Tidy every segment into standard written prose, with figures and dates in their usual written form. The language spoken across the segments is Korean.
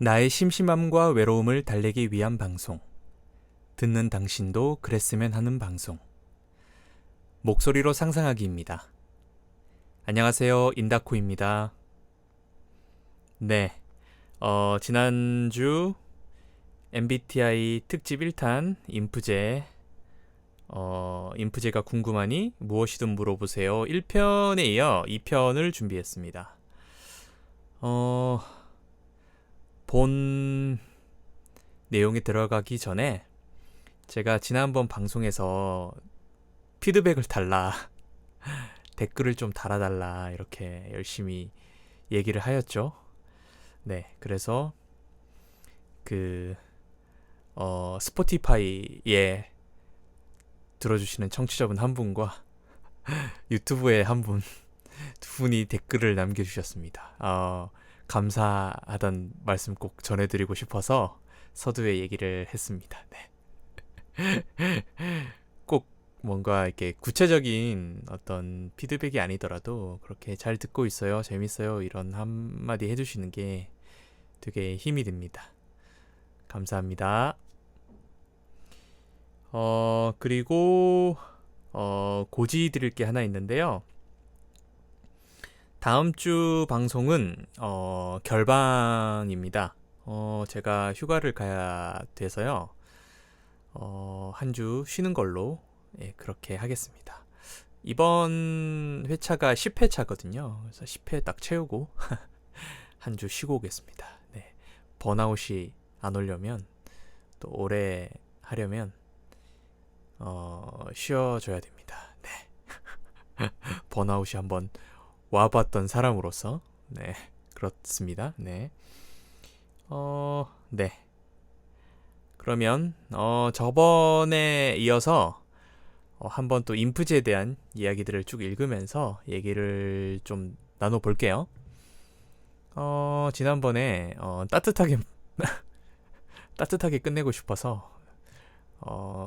나의 심심함과 외로움을 달래기 위한 방송. 듣는 당신도 그랬으면 하는 방송. 목소리로 상상하기입니다. 안녕하세요. 인다코입니다. 네. 지난주 MBTI 특집 1탄 인프제가 궁금하니 무엇이든 물어보세요. 1편에 이어 2편을 준비했습니다. 본 내용에 들어가기 전에 제가 지난번 방송에서 피드백을 달라, 댓글을 좀 달아달라 이렇게 열심히 얘기를 하였죠. 네, 그래서 스포티파이에 들어주시는 청취자분 한 분과 유튜브에 한 분, 두 분이 댓글을 남겨주셨습니다. 감사하단 말씀 꼭 전해드리고 싶어서 서두에 얘기를 했습니다. 네. 꼭 뭔가 이렇게 구체적인 어떤 피드백이 아니더라도 그렇게 잘 듣고 있어요, 재밌어요 이런 한마디 해주시는 게 되게 힘이 됩니다. 감사합니다. 그리고 고지 드릴 게 하나 있는데요. 다음 주 방송은 결방입니다. 제가 휴가를 가야 돼서요. 한 주 쉬는 걸로 그렇게 하겠습니다. 이번 회차가 10회차거든요. 그래서 10회 딱 채우고 한 주 쉬고 오겠습니다. 네. 번아웃이 안 오려면 또 오래 하려면 쉬어줘야 됩니다. 네. 번아웃이 한번 와봤던 사람으로서 네, 그렇습니다. 네. 네. 그러면 저번에 이어서 한번 또 인프제에 대한 이야기들을 쭉 읽으면서 얘기를 좀 나눠볼게요. 지난번에 따뜻하게 따뜻하게 끝내고 싶어서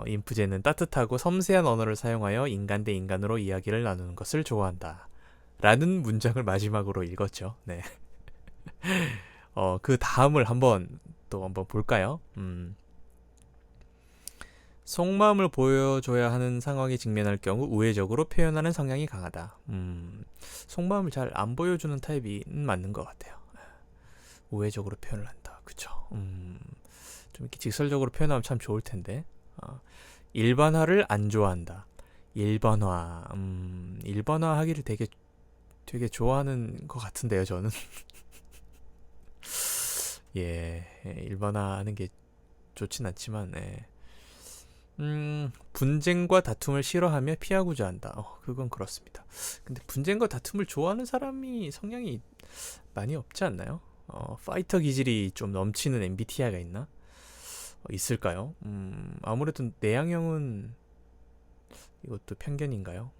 인프제는 따뜻하고 섬세한 언어를 사용하여 인간 대 인간으로 이야기를 나누는 것을 좋아한다 라는 문장을 마지막으로 읽었죠. 네. 그 다음을 한번 볼까요? 속마음을 보여줘야 하는 상황에 직면할 경우 우회적으로 표현하는 성향이 강하다. 속마음을 잘 안 보여주는 타입이 맞는 것 같아요. 우회적으로 표현을 한다. 그쵸? 좀 이렇게 직설적으로 표현하면 참 좋을 텐데. 일반화를 안 좋아한다. 일반화 하기를 되게 좋아하는 것 같은데요, 저는. 예, 일반화하는 게 좋진 않지만, 분쟁과 다툼을 싫어하며 피하고자 한다. 그건 그렇습니다. 근데 분쟁과 다툼을 좋아하는 사람이 성향이 많이 없지 않나요? 파이터 기질이 좀 넘치는 MBTI가 있나? 있을까요? 아무래도 내향형은 이것도 편견인가요?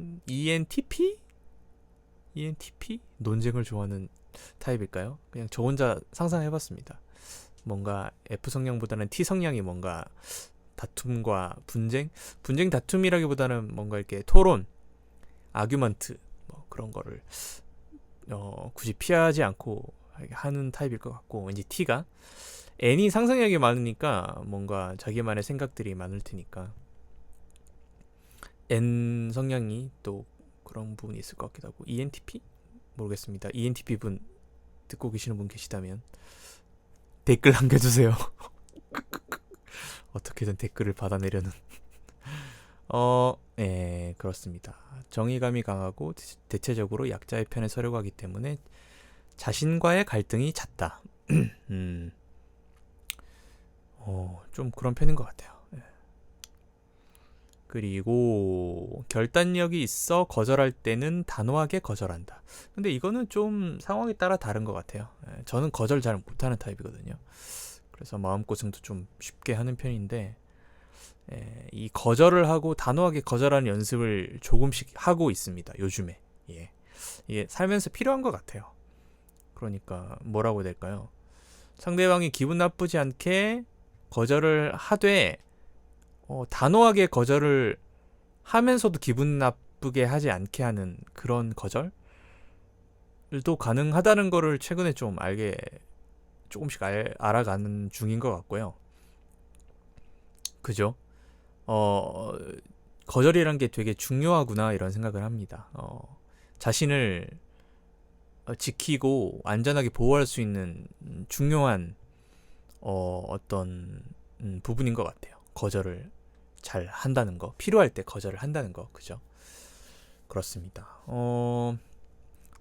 ENTP? ENTP? 논쟁을 좋아하는 타입일까요? 그냥 저 혼자 상상해봤습니다. 뭔가 F 성향보다는 T 성향이 뭔가 다툼과 분쟁 다툼이라기보다는 뭔가 이렇게 토론, 아규먼트 뭐 그런 거를 굳이 피하지 않고 하는 타입일 것 같고, 왠지 T가 N이 상상력이 많으니까 뭔가 자기만의 생각들이 많을 테니까 N 성향이 또 그런 부분이 있을 것 같기도 하고. ENTP? 모르겠습니다. ENTP 분 듣고 계시는 분 계시다면 댓글 남겨주세요. 어떻게든 댓글을 받아내려는. 네, 그렇습니다. 정의감이 강하고 대체적으로 약자의 편에 서려고 하기 때문에 자신과의 갈등이 잦다. 좀 그런 편인 것 같아요. 그리고 결단력이 있어 거절할 때는 단호하게 거절한다. 근데 이거는 좀 상황에 따라 다른 것 같아요. 저는 거절 잘 못하는 타입이거든요. 그래서 마음고생도 좀 쉽게 하는 편인데, 이 거절을 하고 단호하게 거절하는 연습을 조금씩 하고 있습니다, 요즘에. 이게 살면서 필요한 것 같아요. 그러니까 뭐라고 해야 될까요? 상대방이 기분 나쁘지 않게 거절을 하되 단호하게 거절을 하면서도 기분 기쁘게 하지 않게 하는 그런 거절도 가능하다는 거를 최근에 좀 조금씩 알아가는 중인 것 같고요. 그죠? 어, 거절이란 게 되게 중요하구나 이런 생각을 합니다. 자신을 지키고 안전하게 보호할 수 있는 중요한 어떤 부분인 것 같아요. 거절을 잘 한다는 거, 필요할 때 거절을 한다는 거, 그죠? 그렇습니다.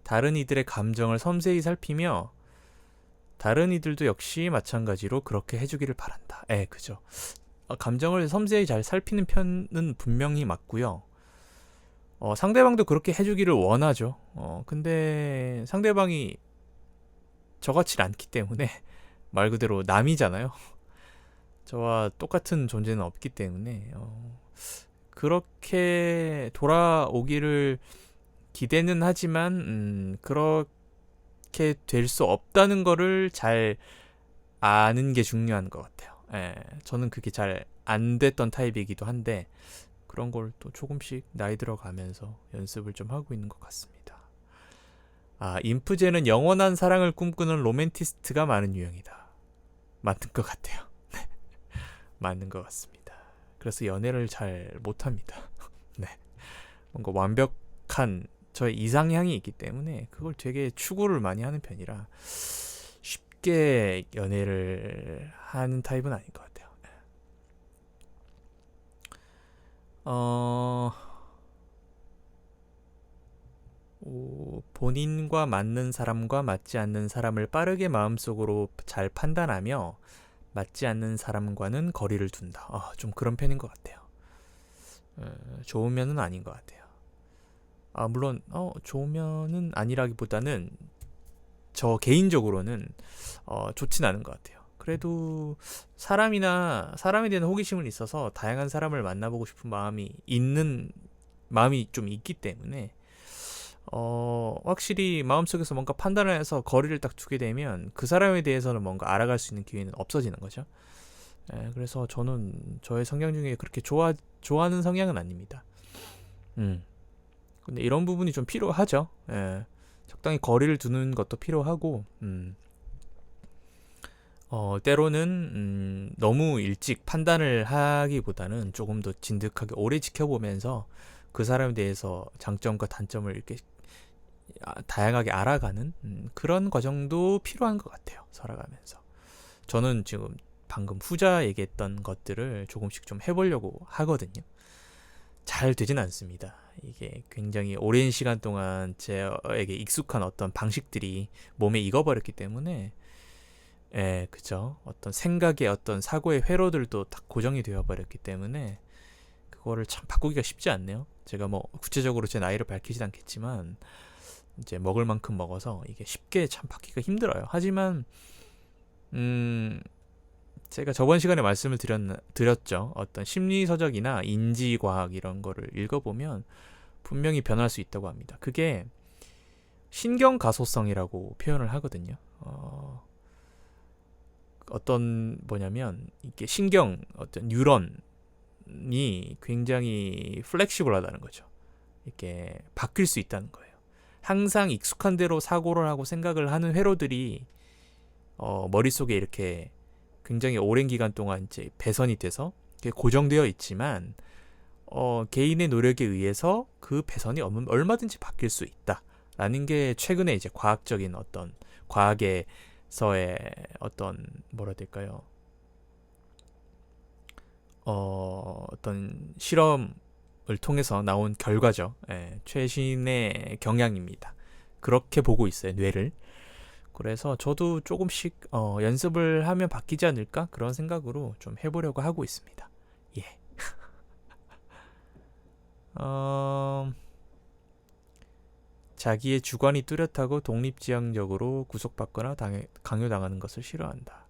다른 이들의 감정을 섬세히 살피며 다른 이들도 역시 마찬가지로 그렇게 해주기를 바란다. 그죠? 감정을 섬세히 잘 살피는 편은 분명히 맞고요. 상대방도 그렇게 해주기를 원하죠. 근데 상대방이 저같지 않기 때문에 말 그대로 남이잖아요. 저와 똑같은 존재는 없기 때문에 그렇게 돌아오기를 기대는 하지만 그렇게 될 수 없다는 거를 잘 아는 게 중요한 것 같아요. 저는 그게 잘 안 됐던 타입이기도 한데 그런 걸 또 조금씩 나이 들어가면서 연습을 좀 하고 있는 것 같습니다. 인프제는 영원한 사랑을 꿈꾸는 로맨티스트가 많은 유형이다. 맞는 것 같아요. 맞는 것 같습니다. 그래서 연애를 잘 못합니다. 네. 뭔가 완벽한 저의 이상향이 있기 때문에 그걸 되게 추구를 많이 하는 편이라 쉽게 연애를 하는 타입은 아닌 것 같아요. 본인과 맞는 사람과 맞지 않는 사람을 빠르게 마음속으로 잘 판단하며 맞지 않는 사람과는 거리를 둔다. 좀 그런 편인 것 같아요. 좋은 면은 아닌 것 같아요. 물론 좋은 면은 아니라기보다는 저 개인적으로는 좋진 않은 것 같아요. 그래도 사람에 대한 호기심은 있어서 다양한 사람을 만나보고 싶은 마음이 좀 있기 때문에 확실히 마음속에서 뭔가 판단을 해서 거리를 딱 두게 되면 그 사람에 대해서는 뭔가 알아갈 수 있는 기회는 없어지는 거죠. 그래서 저는 저의 성향 중에 그렇게 좋아하는 성향은 아닙니다. 근데 이런 부분이 좀 필요하죠. 적당히 거리를 두는 것도 필요하고, 때로는 너무 일찍 판단을 하기보다는 조금 더 진득하게 오래 지켜보면서 그 사람에 대해서 장점과 단점을 이렇게 다양하게 알아가는 그런 과정도 필요한 것 같아요. 살아가면서. 저는 지금 방금 후자 얘기했던 것들을 조금씩 좀 해보려고 하거든요. 잘 되진 않습니다. 이게 굉장히 오랜 시간 동안 저에게 익숙한 어떤 방식들이 몸에 익어버렸기 때문에 그죠. 어떤 생각의 어떤 사고의 회로들도 다 고정이 되어버렸기 때문에 그거를 참 바꾸기가 쉽지 않네요. 제가 뭐 구체적으로 제 나이를 밝히진 않겠지만 이제 먹을 만큼 먹어서 이게 쉽게 참 바뀌기가 힘들어요. 하지만 제가 저번 시간에 말씀을 드렸죠. 어떤 심리서적이나 인지과학 이런 거를 읽어보면 분명히 변할 수 있다고 합니다. 그게 신경가소성이라고 표현을 하거든요. 어떤 뭐냐면 이게 어떤 뉴런이 굉장히 플렉시블하다는 거죠. 이렇게 바뀔 수 있다는 거예요. 항상 익숙한 대로 사고를 하고 생각을 하는 회로들이 머릿속에 이렇게 굉장히 오랜 기간 동안 이제 배선이 돼서 고정되어 있지만 개인의 노력에 의해서 그 배선이 얼마든지 바뀔 수 있다라는 게 최근에 이제 과학적인 어떤 과학에서의 어떤 뭐라 해야 될까요? 어떤 실험을 통해서 나온 결과죠. 최신의 경향입니다. 그렇게 보고 있어요, 뇌를. 그래서 저도 조금씩 연습을 하면 바뀌지 않을까 그런 생각으로 좀 해보려고 하고 있습니다. 예. 자기의 주관이 뚜렷하고 독립지향적으로 구속받거나 강요당하는 것을 싫어한다.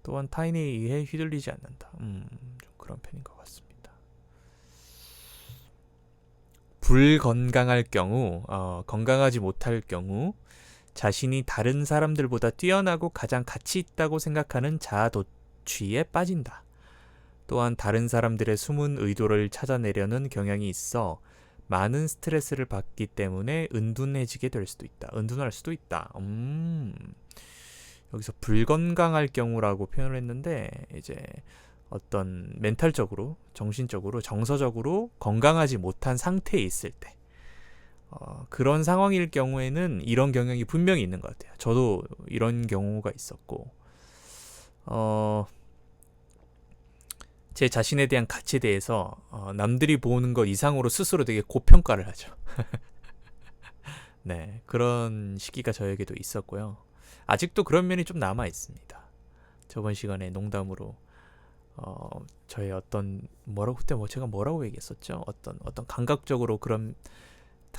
또한 타인에 의해 휘둘리지 않는다. 좀 그런 편인 것 같습니다. 불건강할 경우, 건강하지 못할 경우 자신이 다른 사람들보다 뛰어나고 가장 가치 있다고 생각하는 자아도취에 빠진다. 또한 다른 사람들의 숨은 의도를 찾아내려는 경향이 있어 많은 스트레스를 받기 때문에 은둔해지게 될 수도 있다. 은둔할 수도 있다. 여기서 불건강할 경우라고 표현을 했는데 이제 어떤 멘탈적으로, 정신적으로, 정서적으로 건강하지 못한 상태에 있을 때 그런 상황일 경우에는 이런 경향이 분명히 있는 것 같아요. 저도 이런 경우가 있었고 제 자신에 대한 가치에 대해서 남들이 보는 것 이상으로 스스로 되게 고평가를 하죠. 네, 그런 시기가 저에게도 있었고요. 아직도 그런 면이 좀 남아 있습니다. 저번 시간에 농담으로 저의 어떤 그때 제가 뭐라고 얘기했었죠? 어떤 감각적으로 그런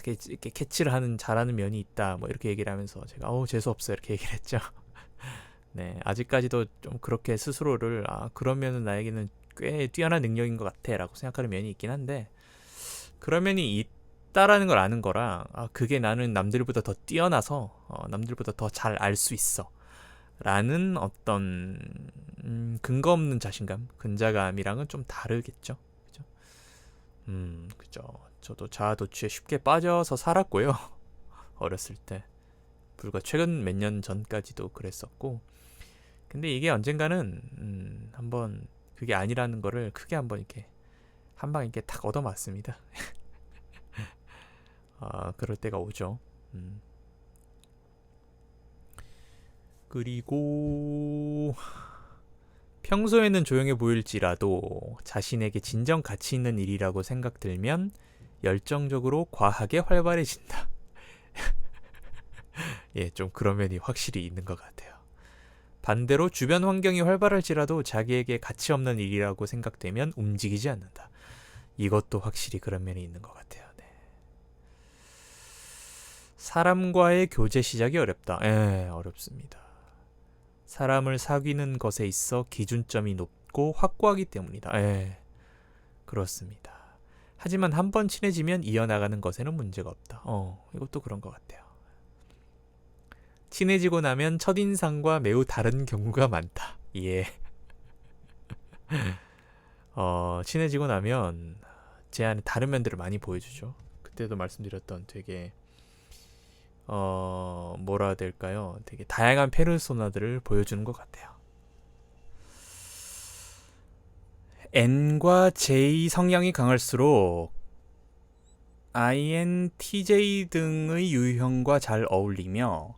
이렇게 캐치를 잘하는 면이 있다. 뭐 이렇게 얘기를 하면서 제가 재수 없어 이렇게 얘기를 했죠. 네, 아직까지도 좀 그렇게 스스로를 그런 면은 나에게는 꽤 뛰어난 능력인 것 같아라고 생각하는 면이 있긴 한데 그런 면이 있다라는 걸 아는 거랑 그게 나는 남들보다 더 뛰어나서 남들보다 더 잘 알 수 있어 라는 어떤 근거 없는 자신감, 근자감이랑은 좀 다르겠죠. 그죠? 그죠. 저도 자아도취에 쉽게 빠져서 살았고요. 어렸을 때. 불과 최근 몇 년 전까지도 그랬었고. 근데 이게 언젠가는 한번 그게 아니라는 거를 크게 한번 이렇게 한 방 이렇게 탁 얻어맞습니다. 그럴 때가 오죠. 그리고 평소에는 조용해 보일지라도 자신에게 진정 가치 있는 일이라고 생각들면 열정적으로 과하게 활발해진다. 예, 좀 그런 면이 확실히 있는 것 같아요. 반대로 주변 환경이 활발할지라도 자기에게 가치 없는 일이라고 생각되면 움직이지 않는다. 이것도 확실히 그런 면이 있는 것 같아요. 네. 사람과의 교제 시작이 어렵다. 어렵습니다. 사람을 사귀는 것에 있어 기준점이 높고 확고하기 때문이다. 그렇습니다. 하지만 한번 친해지면 이어나가는 것에는 문제가 없다. 이것도 그런 것 같아요. 친해지고 나면 첫인상과 매우 다른 경우가 많다. 예. 친해지고 나면 제 안에 다른 면들을 많이 보여주죠. 그때도 말씀드렸던 되게 뭐라 해야 될까요? 되게 다양한 페르소나들을 보여주는 것 같아요. N과 J 성향이 강할수록 INTJ 등의 유형과 잘 어울리며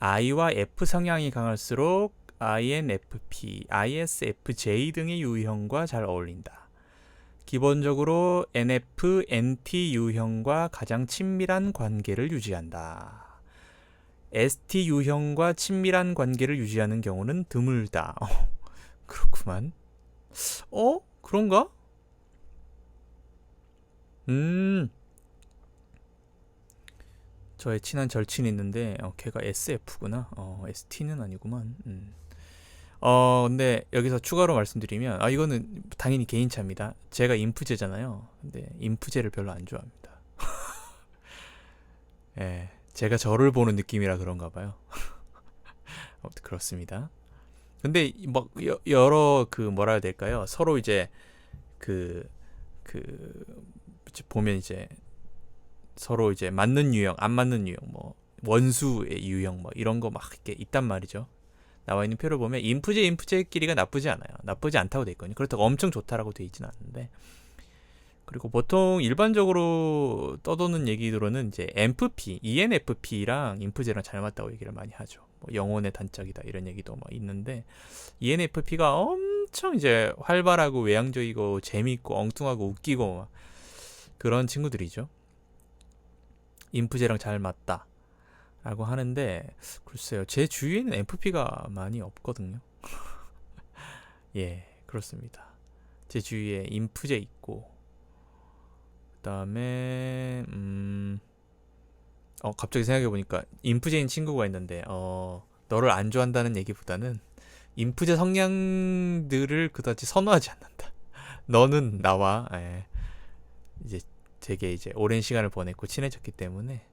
I와 F 성향이 강할수록 INFP, ISFJ 등의 유형과 잘 어울린다. 기본적으로 NF, NT 유형과 가장 친밀한 관계를 유지한다. ST 유형과 친밀한 관계를 유지하는 경우는 드물다. 그렇구만. 그런가? 저의 친한 절친이 있는데 걔가 SF구나. ST는 아니구만. 근데 여기서 추가로 말씀드리면 이거는 당연히 개인차입니다. 제가 인프제잖아요. 근데 인프제를 별로 안 좋아합니다. 예, 제가 저를 보는 느낌이라 그런가 봐요. 아무튼 그렇습니다. 근데 막 여러 뭐라 해야 될까요? 서로 이제 그 보면 이제 서로 이제 맞는 유형, 안 맞는 유형, 뭐 원수의 유형 뭐 이런 거 막 이렇게 있단 말이죠. 나와 있는 표를 보면 인프제끼리가 나쁘지 않아요. 나쁘지 않다고 돼 있거든요. 그렇다고 엄청 좋다라고 돼 있지는 않는데. 그리고 보통 일반적으로 떠도는 얘기로는 이제 MFP, ENFP랑 인프제랑 잘 맞다고 얘기를 많이 하죠. 뭐 영혼의 단짝이다 이런 얘기도 막 있는데 ENFP가 엄청 이제 활발하고 외향적이고 재미있고 엉뚱하고 웃기고 막 그런 친구들이죠. 인프제랑 잘 맞다 라고 하는데 글쎄요, 제 주위에는 FP가 많이 없거든요. 예, 그렇습니다. 제 주위에 인프제 있고 그 다음에 갑자기 생각해보니까 인프제인 친구가 있는데 너를 안 좋아한다는 얘기보다는 인프제 성향들을 그다지 선호하지 않는다. 너는 나와 이제 되게 이제 오랜 시간을 보냈고 친해졌기 때문에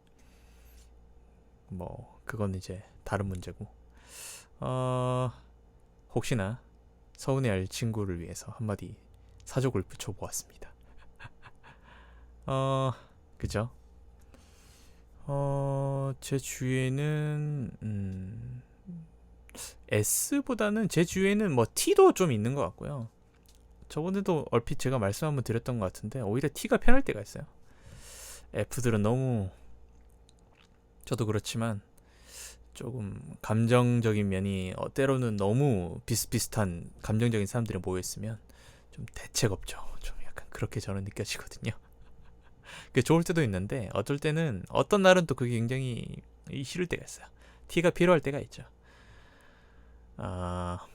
뭐 그건 이제 다른 문제고 혹시나 서운해할 친구를 위해서 한마디 사족을 붙여보았습니다. 그죠? 제 주위에는 S보다는 제 주위에는 뭐 T도 좀 있는 것 같고요. 저번에도 얼핏 제가 말씀 한번 드렸던 것 같은데 오히려 T가 편할 때가 있어요. F들은 너무 저도 그렇지만 조금 감정적인 면이 때로는 너무 비슷비슷한 감정적인 사람들이 모여있으면 좀 대책 없죠. 좀 약간 그렇게 저는 느껴지거든요. 그게 좋을 때도 있는데 어떨 때는 어떤 날은 또 그게 굉장히 싫을 때가 있어요. T가 필요할 때가 있죠. 아,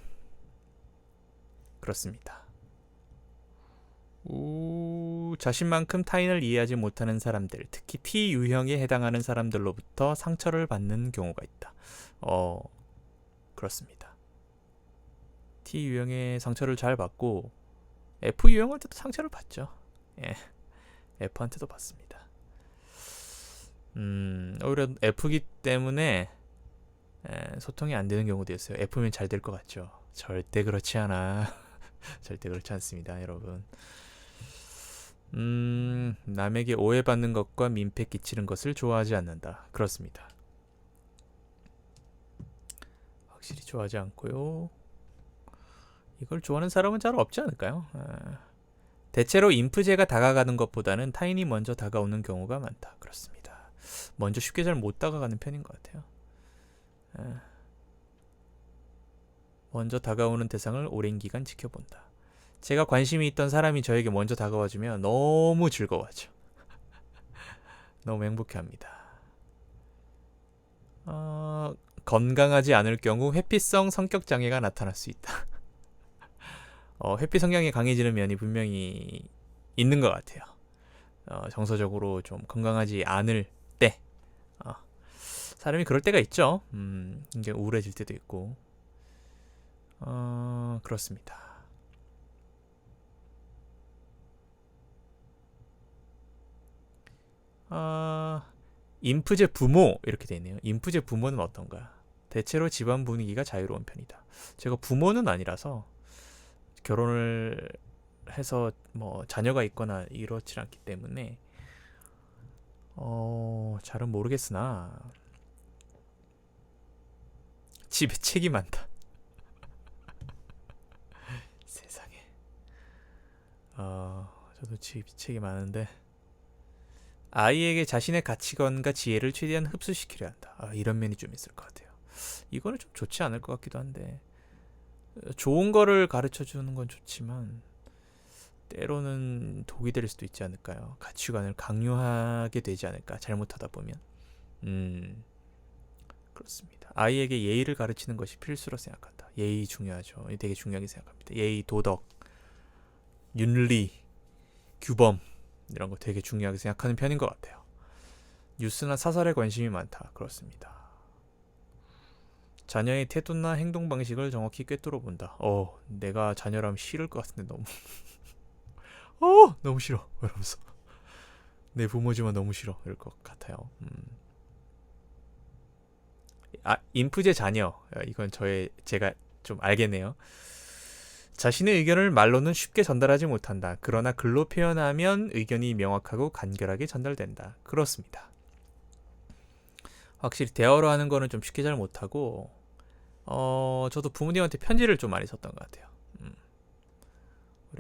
그렇습니다. 자신만큼 타인을 이해하지 못하는 사람들, 특히 T 유형에 해당하는 사람들로부터 상처를 받는 경우가 있다. 그렇습니다. T 유형의 상처를 잘 받고 F 유형한테도 상처를 받죠. 예, F한테도 받습니다. 오히려 F기 때문에 소통이 안 되는 경우도 있어요. F면 잘 될 것 같죠. 절대 그렇지 않아. 절대 그렇지 않습니다, 여러분. 남에게 오해받는 것과 민폐 끼치는 것을 좋아하지 않는다. 그렇습니다. 확실히 좋아하지 않고요. 이걸 좋아하는 사람은 잘 없지 않을까요? 대체로 인프제가 다가가는 것보다는 타인이 먼저 다가오는 경우가 많다. 그렇습니다. 먼저 쉽게 잘 못 다가가는 편인 것 같아요. 먼저 다가오는 대상을 오랜 기간 지켜본다. 제가 관심이 있던 사람이 저에게 먼저 다가와주면 너무 즐거워하죠. 너무 행복해합니다. 건강하지 않을 경우 회피성 성격 장애가 나타날 수 있다. 회피 성향이 강해지는 면이 분명히 있는 것 같아요. 정서적으로 좀 건강하지 않을 때 사람이 그럴 때가 있죠. 굉장히 우울해질 때도 있고 그렇습니다. 인프제 부모 이렇게 돼 있네요. 인프제 부모는 어떤가? 대체로 집안 분위기가 자유로운 편이다. 제가 부모는 아니라서 결혼을 해서 뭐 자녀가 있거나 이렇지 않기 때문에 잘은 모르겠으나 집에 책이 많다. 세상에. 저도 집에 책이 많은데 아이에게 자신의 가치관과 지혜를 최대한 흡수시키려 한다. 이런 면이 좀 있을 것 같아요. 이거는 좀 좋지 않을 것 같기도 한데 좋은 거를 가르쳐 주는 건 좋지만 때로는 독이 될 수도 있지 않을까요? 가치관을 강요하게 되지 않을까? 잘못하다 보면. 그렇습니다. 아이에게 예의를 가르치는 것이 필수로 생각한다. 예의 중요하죠. 되게 중요하게 생각합니다. 예의, 도덕, 윤리, 규범 이런 거 되게 중요하게 생각하는 편인 것 같아요. 뉴스나 사설에 관심이 많다. 그렇습니다. 자녀의 태도나 행동 방식을 정확히 꿰뚫어 본다. 내가 자녀라면 싫을 것 같은데 너무 너무 싫어 이러면서 내 부모지만 너무 싫어 이럴 것 같아요. 인프제 자녀 이건 제가 좀 알겠네요. 자신의 의견을 말로는 쉽게 전달하지 못한다. 그러나 글로 표현하면 의견이 명확하고 간결하게 전달된다. 그렇습니다. 확실히 대화로 하는 거는 좀 쉽게 잘 못하고 저도 부모님한테 편지를 좀 많이 썼던 것 같아요.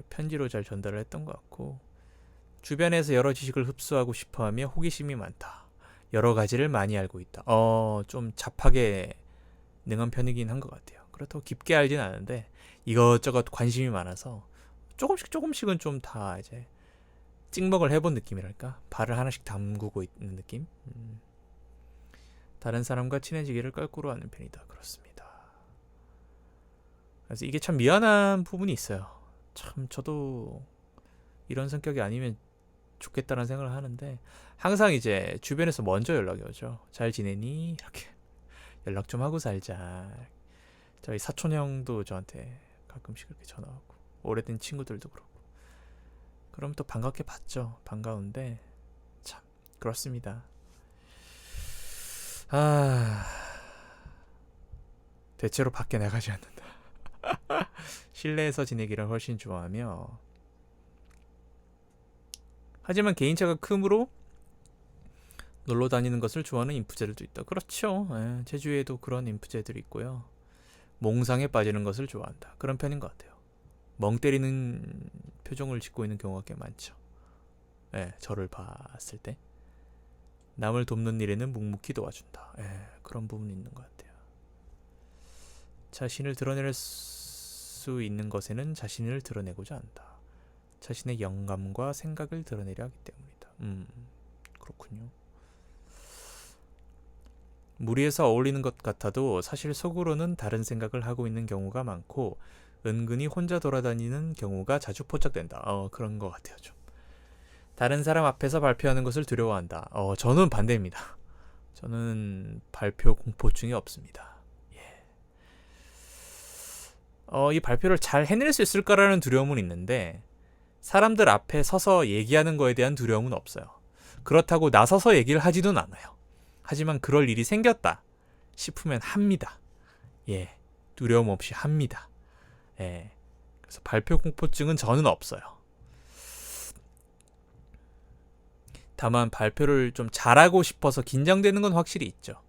편지로 잘 전달을 했던 것 같고 주변에서 여러 지식을 흡수하고 싶어하며 호기심이 많다. 여러 가지를 많이 알고 있다. 좀 잡하게 능한 편이긴 한 것 같아요. 그렇다고 깊게 알진 않은데 이것저것 관심이 많아서 조금씩은 좀 다 이제 찍먹을 해본 느낌이랄까? 발을 하나씩 담그고 있는 느낌? 다른 사람과 친해지기를 깔꾸로 하는 편이다. 그렇습니다. 그래서 이게 참 미안한 부분이 있어요. 참 저도 이런 성격이 아니면 좋겠다는 생각을 하는데 항상 이제 주변에서 먼저 연락이 오죠. 잘 지내니? 이렇게 연락 좀 하고 살자. 저희 사촌 형도 저한테 가끔씩 그렇게 전화하고 오래된 친구들도 그렇고 그럼 또 반갑게 받죠. 반가운데 참 그렇습니다. 대체로 밖에 나가지 않는다. 실내에서 지내기를 훨씬 좋아하며 하지만 개인차가 크므로 놀러 다니는 것을 좋아하는 인프제들도 있다. 그렇죠. 예, 제 주위에도 그런 인프제들이 있고요. 몽상에 빠지는 것을 좋아한다. 그런 편인 것 같아요. 멍 때리는 표정을 짓고 있는 경우가 꽤 많죠. 예, 저를 봤을 때. 남을 돕는 일에는 묵묵히 도와준다. 예, 그런 부분이 있는 것 같아요. 자신을 드러낼 수 있는 것에는 자신을 드러내고자 한다. 자신의 영감과 생각을 드러내려 하기 때문이다. 그렇군요. 무리해서 어울리는 것 같아도 사실 속으로는 다른 생각을 하고 있는 경우가 많고 은근히 혼자 돌아다니는 경우가 자주 포착된다. 그런 것 같아요. 좀. 다른 사람 앞에서 발표하는 것을 두려워한다. 저는 반대입니다. 저는 발표 공포증이 없습니다. 예. 이 발표를 잘 해낼 수 있을까라는 두려움은 있는데 사람들 앞에 서서 얘기하는 거에 대한 두려움은 없어요. 그렇다고 나서서 얘기를 하지는 않아요. 하지만 그럴 일이 생겼다 싶으면 합니다. 예, 두려움 없이 합니다. 예, 그래서 발표 공포증은 저는 없어요. 다만 발표를 좀 잘하고 싶어서 긴장되는 건 확실히 있죠.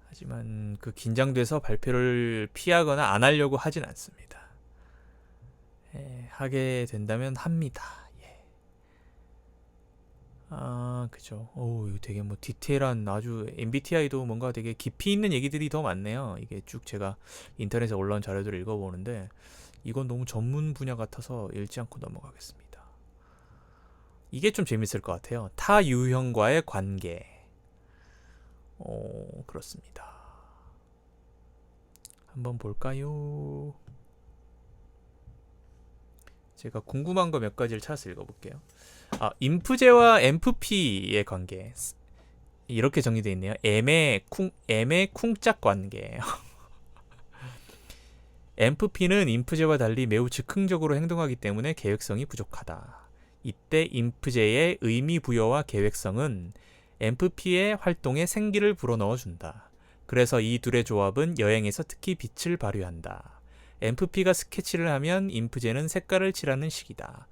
하지만 그 긴장돼서 발표를 피하거나 안 하려고 하진 않습니다. 예, 하게 된다면 합니다. 예. 그죠. 이거 되게 뭐 디테일한 아주 MBTI도 뭔가 되게 깊이 있는 얘기들이 더 많네요. 이게 쭉 제가 인터넷에 올라온 자료들을 읽어보는데 이건 너무 전문 분야 같아서 읽지 않고 넘어가겠습니다. 이게 좀 재밌을 것 같아요. 타 유형과의 관계. 그렇습니다. 한번 볼까요? 제가 궁금한 거 몇 가지를 찾아서 읽어볼게요. 인프제와 엠프피의 관계. 이렇게 정리되어 있네요. M의 쿵짝 관계. 엠프피는 인프제와 달리 매우 즉흥적으로 행동하기 때문에 계획성이 부족하다. 이때 인프제의 의미 부여와 계획성은 엠프피의 활동에 생기를 불어넣어준다. 그래서 이 둘의 조합은 여행에서 특히 빛을 발휘한다. 엠프피가 스케치를 하면 인프제는 색깔을 칠하는 식이다.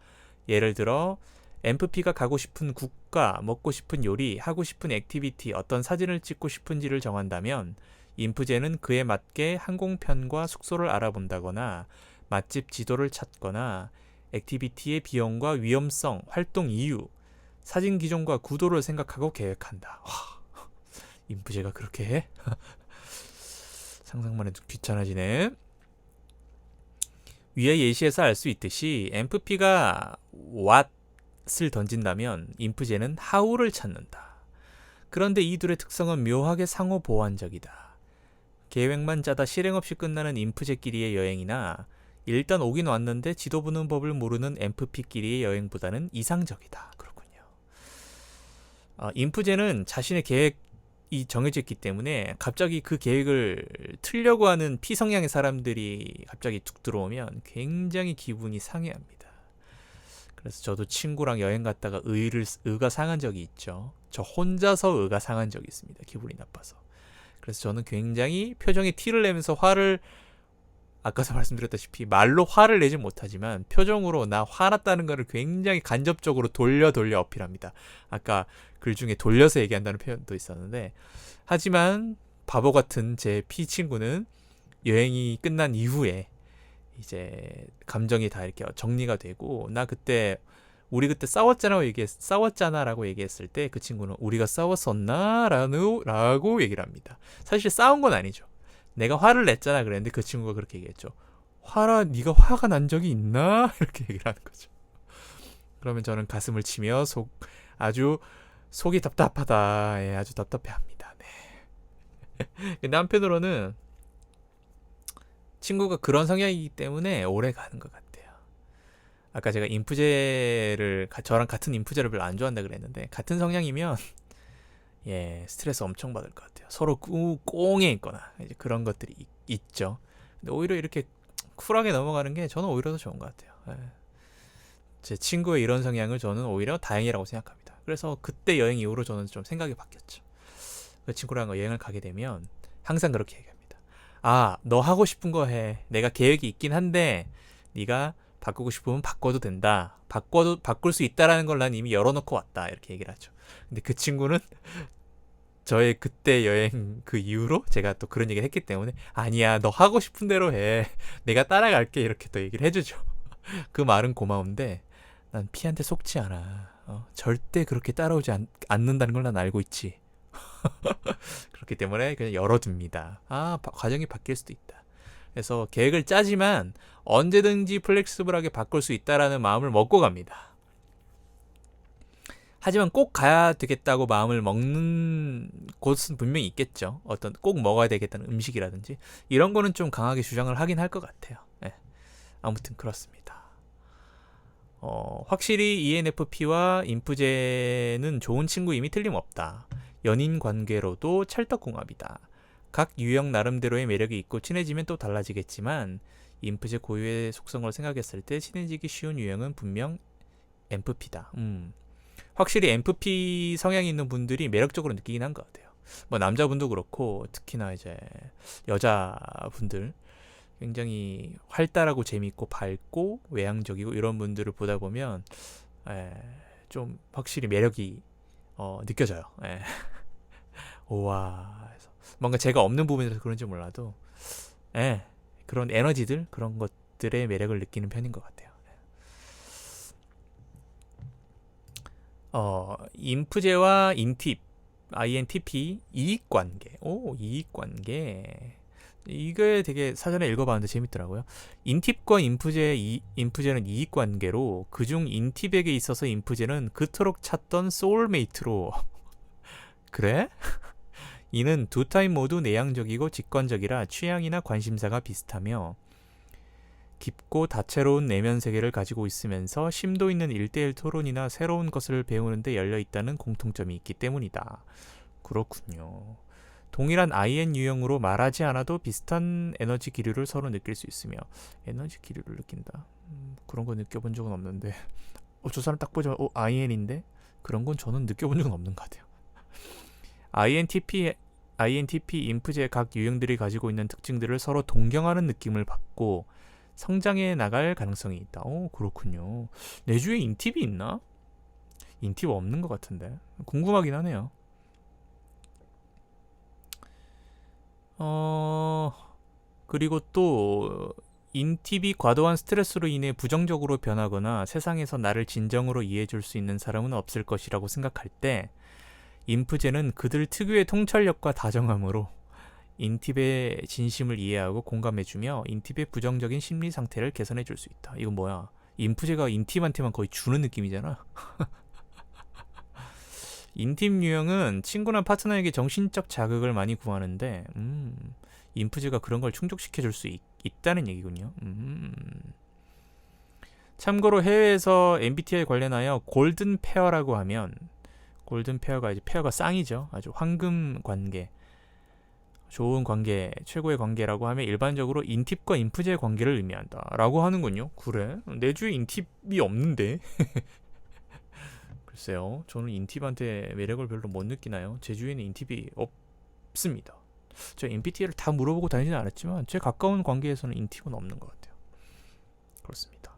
예를 들어 엠프피가 가고 싶은 국가, 먹고 싶은 요리, 하고 싶은 액티비티, 어떤 사진을 찍고 싶은지를 정한다면 인프제는 그에 맞게 항공편과 숙소를 알아본다거나 맛집 지도를 찾거나 액티비티의 비용과 위험성, 활동 이유, 사진 기종과 구도를 생각하고 계획한다. 와, 인프제가 그렇게 해? 상상만 해도 귀찮아지네. 위의 예시에서 알 수 있듯이 엠프피가 what을 던진다면 인프제는 how를 찾는다. 그런데 이 둘의 특성은 묘하게 상호 보완적이다. 계획만 짜다 실행 없이 끝나는 인프제끼리의 여행이나 일단 오긴 왔는데 지도 보는 법을 모르는 엠프피끼리의 여행보다는 이상적이다. 그렇군요. 인프제는 자신의 계획이 정해져 있기 때문에 갑자기 그 계획을 틀려고 하는 피성향의 사람들이 갑자기 툭 들어오면 굉장히 기분이 상해합니다. 그래서 저도 친구랑 여행 갔다가 의가 상한 적이 있죠. 저 혼자서 의가 상한 적이 있습니다. 기분이 나빠서. 그래서 저는 굉장히 표정에 티를 내면서 아까도 말씀드렸다시피 말로 화를 내지 못하지만 표정으로 나 화났다는 것을 굉장히 간접적으로 돌려 어필합니다. 아까 글 중에 돌려서 얘기한다는 표현도 있었는데 하지만 바보 같은 제 피친구는 여행이 끝난 이후에 이제 감정이 다 이렇게 정리가 되고 우리 그때 싸웠잖아라고 얘기했을 때 그 친구는 우리가 싸웠었나라고 얘기를 합니다. 사실 싸운 건 아니죠. 내가 화를 냈잖아 그랬는데 그 친구가 그렇게 얘기했죠. 네가 화가 난 적이 있나? 이렇게 얘기를 하는 거죠. 그러면 저는 가슴을 치며 아주 속이 답답하다. 예, 아주 답답해합니다. 네. 근데 한편으로는 친구가 그런 성향이기 때문에 오래 가는 것 같아요. 아까 제가 저랑 같은 인프제를 별로 안 좋아한다 그랬는데 같은 성향이면 예, 스트레스 엄청 받을 것 같아요. 서로 꽁에 있거나 이제 그런 것들이 있죠. 근데 오히려 이렇게 쿨하게 넘어가는 게 저는 오히려 더 좋은 것 같아요. 예. 제 친구의 이런 성향을 저는 오히려 다행이라고 생각합니다. 그래서 그때 여행 이후로 저는 좀 생각이 바뀌었죠. 그 친구랑 여행을 가게 되면 항상 그렇게 얘기합니다. 너 하고 싶은 거 해. 내가 계획이 있긴 한데 네가 바꾸고 싶으면 바꿔도 된다. 바꿀 수 있다라는 걸 난 이미 열어놓고 왔다. 이렇게 얘기를 하죠. 근데 그 친구는 저의 그때 여행 그 이후로 제가 또 그런 얘기를 했기 때문에 아니야 너 하고 싶은 대로 해 내가 따라갈게 이렇게 또 얘기를 해주죠. 그 말은 고마운데 난 피한테 속지 않아. 절대 그렇게 따라오지 않는다는 걸 난 알고 있지. 그렇기 때문에 그냥 열어둡니다. 과정이 바뀔 수도 있다. 그래서 계획을 짜지만 언제든지 플렉시블하게 바꿀 수 있다라는 마음을 먹고 갑니다. 하지만 꼭 가야 되겠다고 마음을 먹는 곳은 분명히 있겠죠. 어떤 꼭 먹어야 되겠다는 음식이라든지 이런 거는 좀 강하게 주장을 하긴 할 것 같아요. 네. 아무튼 그렇습니다. 확실히 ENFP와 인프제는 좋은 친구임이 틀림없다. 연인 관계로도 찰떡궁합이다. 각 유형 나름대로의 매력이 있고 친해지면 또 달라지겠지만 인프제 고유의 속성을 생각했을 때 친해지기 쉬운 유형은 분명 MFP다. 확실히 MFP 성향이 있는 분들이 매력적으로 느끼긴 한 것 같아요. 뭐 남자분도 그렇고 특히나 이제 여자분들 굉장히 활달하고 재밌고 밝고 외향적이고 이런 분들을 보다 보면 좀 확실히 매력이 느껴져요. 우와. 뭔가 제가 없는 부분에서 그런지 몰라도 그런 에너지들 그런 것들의 매력을 느끼는 편인 것 같아요. 인프제와 인팁 INTP 이익관계. 이익관계. 이게 되게 사전에 읽어봤는데 재밌더라고요. 인팁과 인프제는 이익관계로 그중 인팁에게 있어서 인프제는 그토록 찾던 소울메이트로 그래? 이는 두 타입 모두 내향적이고 직관적이라 취향이나 관심사가 비슷하며 깊고 다채로운 내면 세계를 가지고 있으면서 심도 있는 1대1 토론이나 새로운 것을 배우는 데 열려있다는 공통점이 있기 때문이다. 그렇군요. 동일한 IN 유형으로 말하지 않아도 비슷한 에너지 기류를 서로 느낄 수 있으며 에너지 기류를 느낀다. 그런 거 느껴본 적은 없는데 저 사람 딱 보자마자 IN인데? 그런 건 저는 느껴본 적은 없는 것 같아요. INTP, 인프제 각 유형들이 가지고 있는 특징들을 서로 동경하는 느낌을 받고 성장해 나갈 가능성이 있다. 그렇군요. 내 주위에 인팁이 있나? 인팁 없는 것 같은데 궁금하긴 하네요. 그리고 또 인팁이 과도한 스트레스로 인해 부정적으로 변하거나 세상에서 나를 진정으로 이해해줄 수 있는 사람은 없을 것이라고 생각할 때 인프제는 그들 특유의 통찰력과 다정함으로 인팁의 진심을 이해하고 공감해주며 인팁의 부정적인 심리 상태를 개선해줄 수 있다. 이건 뭐야? 인프제가 인팁한테만 거의 주는 느낌이잖아. 인팁 유형은 친구나 파트너에게 정신적 자극을 많이 구하는데 인프제가 그런 걸 충족시켜줄 수 있다는 얘기군요. 참고로 해외에서 MBTI 관련하여 골든 페어라고 하면 골든 페어가 이제 페어가 쌍이죠. 아주 황금 관계, 좋은 관계, 최고의 관계라고 하면 일반적으로 인팁과 인프제의 관계를 의미한다라고 하는군요. 그래? 내 주위에 인팁이 없는데. 글쎄요. 저는 인팁한테 매력을 별로 못 느끼나요? 제 주위에는 인팁이 없습니다. 제가 MBTI를 다 물어보고 다니지는 않았지만 제 가까운 관계에서는 인팁은 없는 것 같아요. 그렇습니다.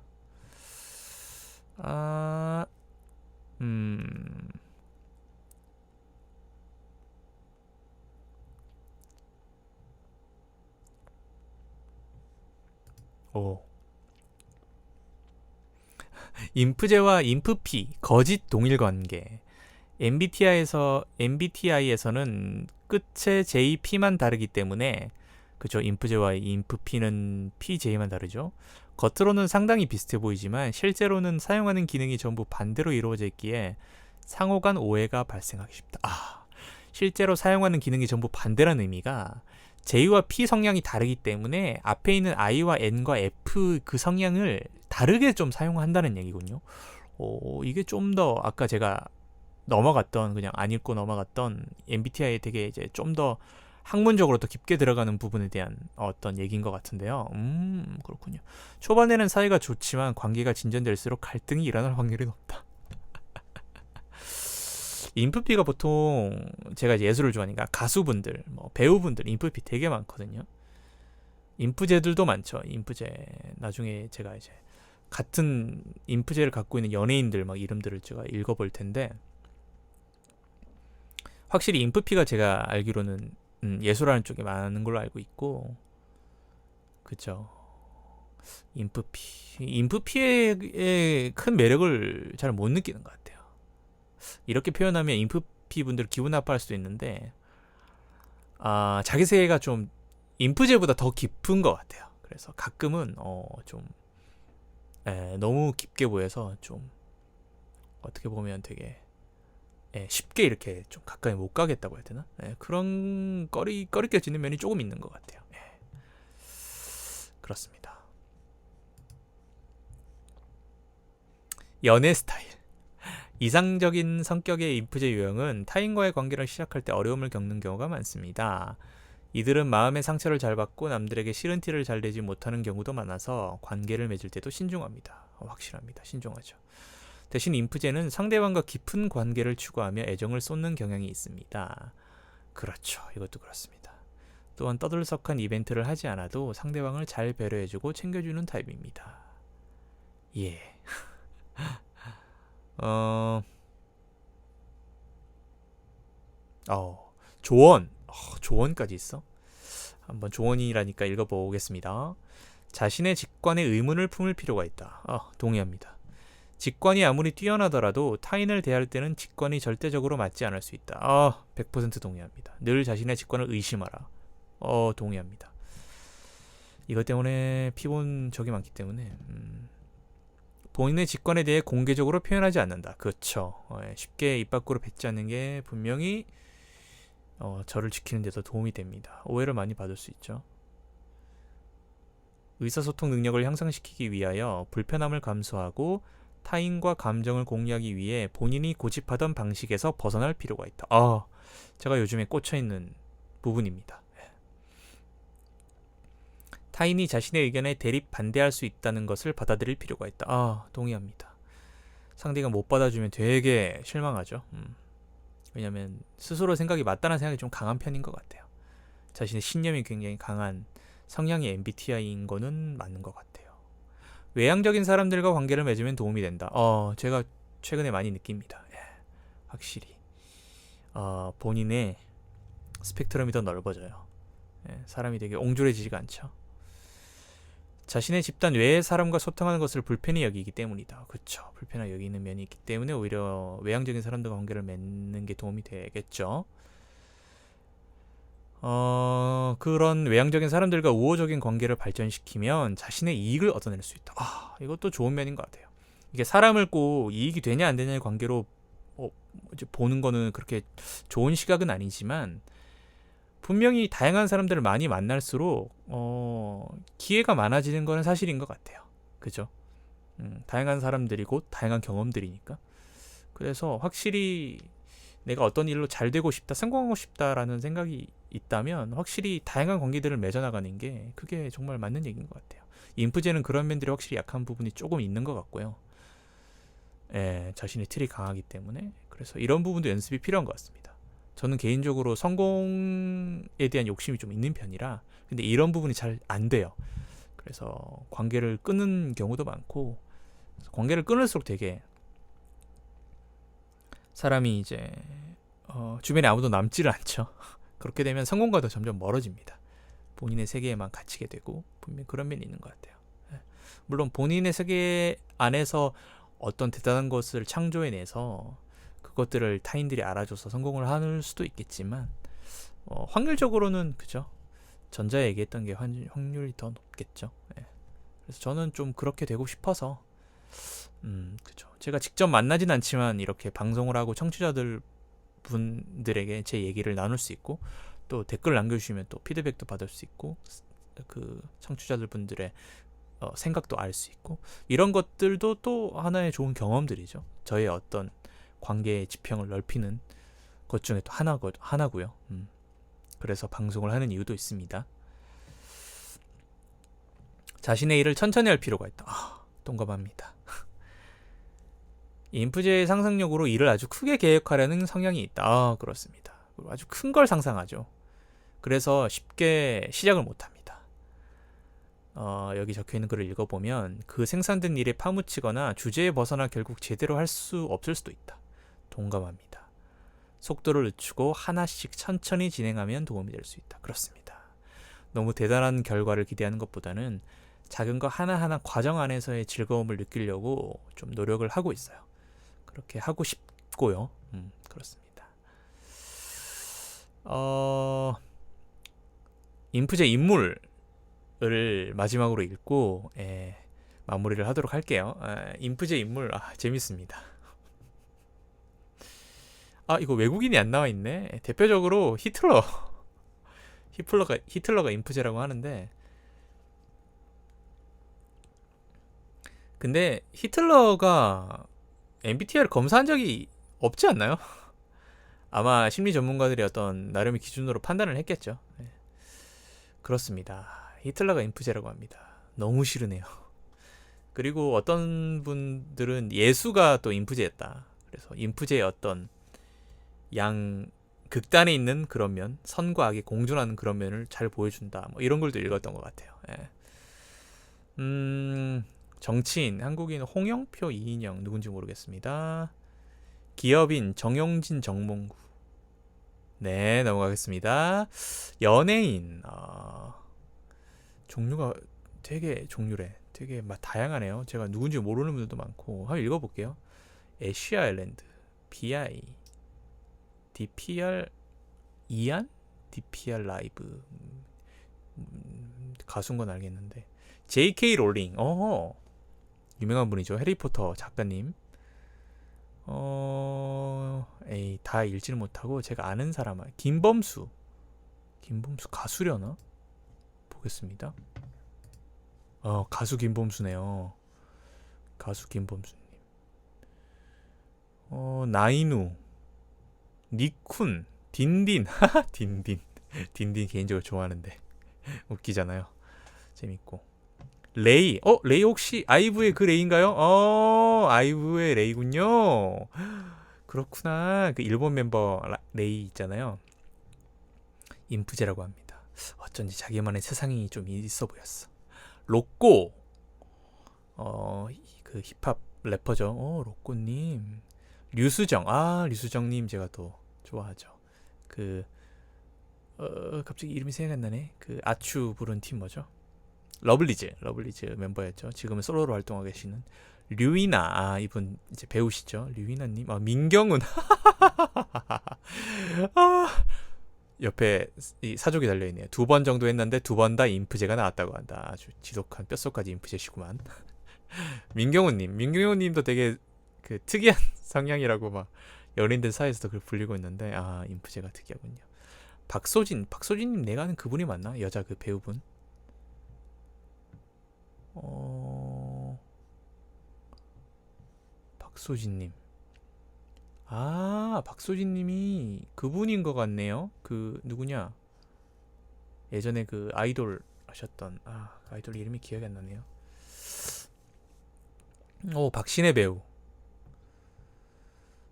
인프제와 인프피 거짓 동일 관계. MBTI에서는 끝에 J, P만 다르기 때문에 그죠. 인프제와 인프피는 P, J만 다르죠. 겉으로는 상당히 비슷해 보이지만 실제로는 사용하는 기능이 전부 반대로 이루어져 있기에 상호 간 오해가 발생하기 쉽다. 실제로 사용하는 기능이 전부 반대라는 의미가 J와 P 성향이 다르기 때문에 앞에 있는 I와 N과 F 그 성향을 다르게 좀 사용한다는 얘기군요. 이게 좀 더 아까 제가 넘어갔던 그냥 안 읽고 넘어갔던 MBTI에 되게 이제 좀 더 학문적으로 더 깊게 들어가는 부분에 대한 어떤 얘기인 것 같은데요. 그렇군요. 초반에는 사이가 좋지만 관계가 진전될수록 갈등이 일어날 확률이 높다. 인프피가 보통 제가 이제 예술을 좋아하니까 가수분들, 배우분들 인프피 되게 많거든요. 인프제들도 많죠. 인프제 나중에 제가 이제 같은 인프제를 갖고 있는 연예인들 막 이름들을 제가 읽어볼 텐데 확실히 인프피가 제가 알기로는 예술하는 쪽에 많은 걸로 알고 있고, 그죠. 인프피의 큰 매력을 잘 못 느끼는 것 같아요. 이렇게 표현하면 인프피 분들 기분 나빠할 수도 있는데, 자기 세계가 좀 인프제보다 더 깊은 것 같아요. 그래서 가끔은 좀 너무 깊게 보여서 좀 어떻게 보면 되게 쉽게 이렇게 좀 가까이 못 가겠다고 해야 되나? 그런 꺼리껴지는 면이 조금 있는 것 같아요. 그렇습니다. 연애 스타일. 이상적인 성격의 인프제 유형은 타인과의 관계를 시작할 때 어려움을 겪는 경우가 많습니다. 이들은 마음의 상처를 잘 받고 남들에게 싫은 티를 잘 내지 못하는 경우도 많아서 관계를 맺을 때도 신중합니다. 확실합니다. 신중하죠. 대신 인프제는 상대방과 깊은 관계를 추구하며 애정을 쏟는 경향이 있습니다. 그렇죠. 이것도 그렇습니다. 또한 떠들썩한 이벤트를 하지 않아도 상대방을 잘 배려해주고 챙겨주는 타입입니다. 예. 조언. 조언까지 있어? 한번 조언이라니까 읽어보겠습니다. 자신의 직관에 의문을 품을 필요가 있다. 동의합니다. 직관이 아무리 뛰어나더라도 타인을 대할 때는 직관이 절대적으로 맞지 않을 수 있다. 100% 동의합니다. 늘 자신의 직관을 의심하라. 동의합니다. 이것 때문에 피곤 적이 많기 때문에 본인의 직관에 대해 공개적으로 표현하지 않는다. 그렇죠. 쉽게 입 밖으로 뱉지 않는 게 분명히 저를 지키는 데도 도움이 됩니다. 오해를 많이 받을 수 있죠. 의사소통 능력을 향상시키기 위하여 불편함을 감수하고 타인과 감정을 공유하기 위해 본인이 고집하던 방식에서 벗어날 필요가 있다. 제가 요즘에 꽂혀있는 부분입니다. 타인이 자신의 의견에 대립 반대할 수 있다는 것을 받아들일 필요가 있다. 동의합니다. 상대가 못 받아주면 되게 실망하죠. 왜냐면 스스로 생각이 맞다는 생각이 좀 강한 편인 것 같아요. 자신의 신념이 굉장히 강한 성향이 MBTI인 거는 맞는 것 같아요. 외향적인 사람들과 관계를 맺으면 도움이 된다. 제가 최근에 많이 느낍니다. 확실히 본인의 스펙트럼이 더 넓어져요. 사람이 되게 옹졸해지지가 않죠. 자신의 집단 외의 사람과 소통하는 것을 불편히 여기기 때문이다. 그렇죠. 불편하게 여기는 면이 있기 때문에 오히려 외향적인 사람들과 관계를 맺는 게 도움이 되겠죠. 그런 외향적인 사람들과 우호적인 관계를 발전시키면 자신의 이익을 얻어낼 수 있다. 이것도 좋은 면인 것 같아요. 이게 사람을 꼭 이익이 되냐 안 되냐의 관계로 이제 보는 거는 그렇게 좋은 시각은 아니지만 분명히 다양한 사람들을 많이 만날수록 기회가 많아지는 거는 사실인 것 같아요. 그죠? 다양한 사람들이 곧 다양한 경험들이니까. 그래서 확실히 내가 어떤 일로 잘 되고 싶다, 성공하고 싶다라는 생각이 있다면 확실히 다양한 관계들을 맺어나가는 게 그게 정말 맞는 얘기인 것 같아요. 인프제는 그런 면들이 확실히 약한 부분이 조금 있는 것 같고요. 자신의 틀이 강하기 때문에 그래서 이런 부분도 연습이 필요한 것 같습니다. 저는 개인적으로 성공에 대한 욕심이 좀 있는 편이라 근데 이런 부분이 잘 안 돼요. 그래서 관계를 끊는 경우도 많고 관계를 끊을수록 되게 사람이 이제 주변에 아무도 남지를 않죠. 그렇게 되면 성공과도 점점 멀어집니다. 본인의 세계에만 갇히게 되고 분명히 그런 면이 있는 것 같아요. 물론 본인의 세계 안에서 어떤 대단한 것을 창조해내서 그것들을 타인들이 알아줘서 성공을 할 수도 있겠지만 확률적으로는 그죠? 전자에 얘기했던 게 확률이 더 높겠죠. 그래서 저는 좀 그렇게 되고 싶어서 그죠. 제가 직접 만나진 않지만 이렇게 방송을 하고 청취자들 분들에게 제 얘기를 나눌 수 있고 또 댓글 남겨주시면 또 피드백도 받을 수 있고 그 청취자들 분들의 생각도 알 수 있고 이런 것들도 또 하나의 좋은 경험들이죠. 저의 어떤 관계의 지평을 넓히는 것 중에 또 하나고요. 그래서 방송을 하는 이유도 있습니다. 자신의 일을 천천히 할 필요가 있다. 동감합니다. 인프제의 상상력으로 일을 아주 크게 계획하려는 성향이 있다. 그렇습니다. 아주 큰 걸 상상하죠. 그래서 쉽게 시작을 못합니다. 여기 적혀있는 글을 읽어보면 그 생산된 일에 파묻히거나 주제에 벗어나 결국 제대로 할 수 없을 수도 있다. 동감합니다. 속도를 늦추고 하나씩 천천히 진행하면 도움이 될 수 있다. 그렇습니다. 너무 대단한 결과를 기대하는 것보다는 작은 거 하나하나 과정 안에서의 즐거움을 느끼려고 좀 노력을 하고 있어요. 그렇게 하고 싶고요. 그렇습니다. 인프제 인물을 마지막으로 읽고 마무리를 하도록 할게요. 인프제 인물 재밌습니다. 이거 외국인이 안 나와 있네. 대표적으로 히틀러가 인프제라고 하는데, 근데 히틀러가 MBTI를 검사한 적이 없지 않나요? 아마 심리 전문가들이 어떤 나름의 기준으로 판단을 했겠죠. 그렇습니다. 히틀러가 인프제라고 합니다. 너무 싫으네요. 그리고 어떤 분들은 예수가 또 인프제였다. 그래서 인프제의 어떤 극단에 있는 그런 면, 선과 악이 공존하는 그런 면을 잘 보여준다. 뭐 이런 글도 읽었던 것 같아요. 정치인, 한국인 홍영표, 이인영 누군지 모르겠습니다. 기업인 정용진, 정몽구. 네, 넘어가겠습니다. 연예인, 종류가 종류래. 되게 다양하네요. 제가 누군지 모르는 분들도 많고. 한번 읽어볼게요. 애쉬 아일랜드, BI, DPR, 이안? DPR 라이브. 가수인 건 알겠는데. JK 롤링, 유명한 분이죠. 해리포터 작가님. 다 읽지는 못하고 제가 아는 사람, 김범수 가수려나? 보겠습니다. 가수 김범수네요. 가수 김범수님. 나인우, 니쿤, 딘딘, 딘딘 개인적으로 좋아하는데 웃기잖아요. 재밌고. 레이, 레이 혹시 아이브의 그 레이인가요? 아이브의 레이군요. 그렇구나. 그 일본 멤버 레이 있잖아요. 인프제라고 합니다. 어쩐지 자기만의 세상이 좀 있어 보였어. 로꼬, 그 힙합 래퍼죠. 로꼬님. 류수정, 류수정님 제가 또 좋아하죠. 갑자기 이름이 생각이 안 나네. 그 아추 부른 팀 뭐죠? 러블리즈 멤버였죠. 지금은 솔로로 활동하고 계시는 류이나, 이분 이제 배우시죠. 류이나님, 민경훈. 옆에 이 사족이 달려있네요. 2번 정도 했는데 2번 다 인프제가 나왔다고 한다. 아주 지독한 뼛속까지 인프제시구만. 민경훈님도 되게 그 특이한 성향이라고 연예인들 사이에서도 그걸 불리고 있는데, 인프제가 특이하군요. 박소진님 내가 아는 그분이 맞나? 여자 그 배우분. 박소진님. 박소진님이 그분인 것 같네요. 그 누구냐? 예전에 그 아이돌 하셨던 아이돌 이름이 기억이 안 나네요. 박신혜 배우.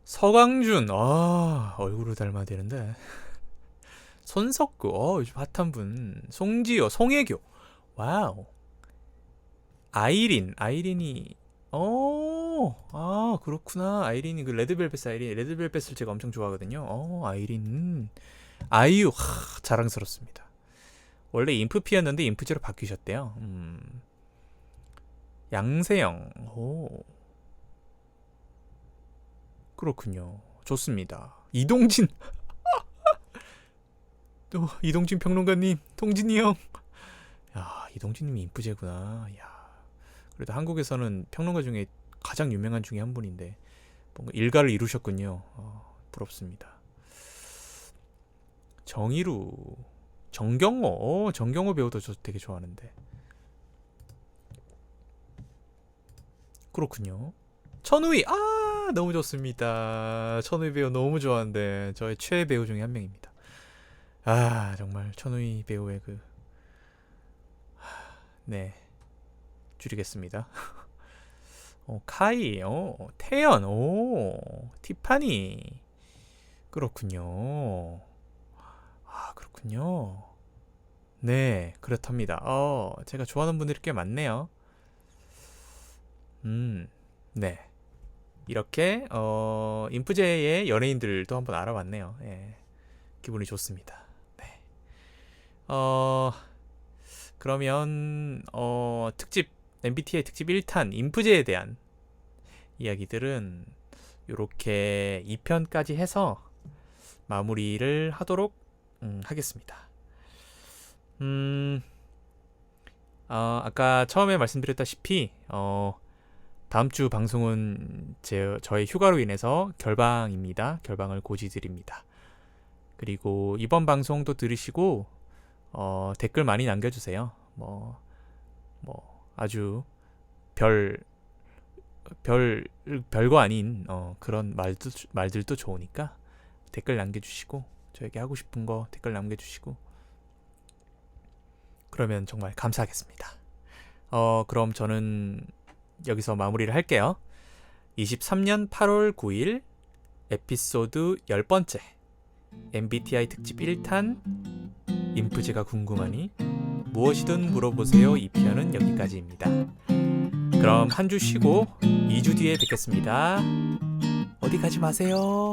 서강준. 얼굴을 닮아야 되는데. 손석구. 핫한 분. 송지효, 송혜교. 와우. 아이린이 그렇구나. 아이린이 그 레드벨벳을 제가 엄청 좋아하거든요. 아이린. 아이유. 자랑스럽습니다. 원래 인프피였는데 인프제로 바뀌셨대요. 양세형. 그렇군요. 좋습니다. 이동진. 또 이동진 평론가님, 동진이 형. 야, 이동진님이 인프제구나. 야, 그래도 한국에서는 평론가 중에 가장 유명한 중에 한 분인데 뭔가 일가를 이루셨군요. 부럽습니다. 정의루, 정경호 배우도 저 되게 좋아하는데. 그렇군요. 천우희, 너무 좋습니다. 천우희 배우 너무 좋아하는데 저의 최애 배우 중에 한 명입니다. 정말 천우희 배우의 네, 줄이겠습니다. 카이, 태연, 티파니. 그렇군요. 그렇군요. 네, 그렇답니다. 제가 좋아하는 분들이 꽤 많네요. 네. 이렇게 인프제의 연예인들도 한번 알아봤네요. 예, 기분이 좋습니다. 네. 그러면 특집 MBTI 특집 1탄 인프제에 대한 이야기들은 요렇게 2편까지 해서 마무리를 하도록 하겠습니다. 아까 처음에 말씀드렸다시피 다음 주 방송은 저의 휴가로 인해서 결방입니다. 결방을 고지드립니다. 그리고 이번 방송도 들으시고 댓글 많이 남겨주세요. 뭐 아주 별거 아닌 그런 말들도 좋으니까 댓글 남겨주시고 저에게 하고 싶은 거 댓글 남겨주시고 그러면 정말 감사하겠습니다. 그럼 저는 여기서 마무리를 할게요. 23년 8월 9일 에피소드 10번째 MBTI 특집 1탄 인프제가 궁금하니 무엇이든 물어보세요 2편은 여기까지입니다. 그럼 한 주 쉬고 2주 뒤에 뵙겠습니다. 어디 가지 마세요.